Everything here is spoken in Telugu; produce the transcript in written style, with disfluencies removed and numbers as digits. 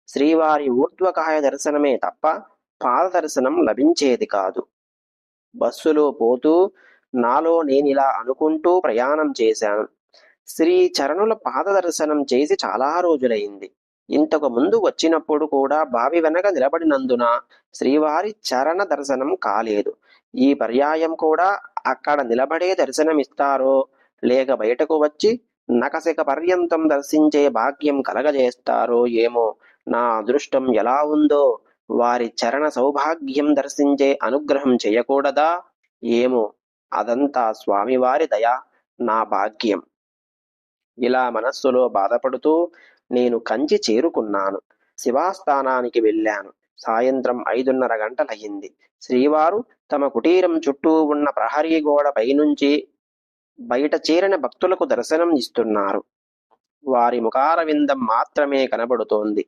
శ్రీవారి ఊర్ధ్వకాయ దర్శనమే తప్ప పాద దర్శనం లభించేది కాదు. బస్సులో పోతూ నాలో నేనిలా అనుకుంటూ ప్రయాణం చేశాను. శ్రీ చరణుల పాద దర్శనం చేసి చాలా రోజులైంది. ఇంతకు ముందు వచ్చినప్పుడు కూడా బావి వెనక నిలబడినందున శ్రీవారి చరణ దర్శనం కాలేదు. ఈ పర్యాయం కూడా అక్కడ నిలబడే దర్శనమిస్తారో లేక బయటకు వచ్చి నఖశిఖ పర్యంతం దర్శించే భాగ్యం కలగజేస్తారో ఏమో. నా అదృష్టం ఎలా ఉందో, వారి చరణ సౌభాగ్యం దర్శించే అనుగ్రహం చేయకూడదా ఏమో. అదంతా స్వామివారి దయ, నా భాగ్యం. ఇలా మనస్సులో బాధపడుతూ నేను కంచి చేరుకున్నాను. శివాస్థానానికి వెళ్ళాను. సాయంత్రం 5:30 గంటలయ్యింది. శ్రీవారు తమ కుటీరం చుట్టూ ఉన్న ప్రహరీ గోడ పైనుంచి బయట చేరిన భక్తులకు దర్శనం ఇస్తున్నారు. వారి ముఖారవిందం మాత్రమే కనబడుతోంది.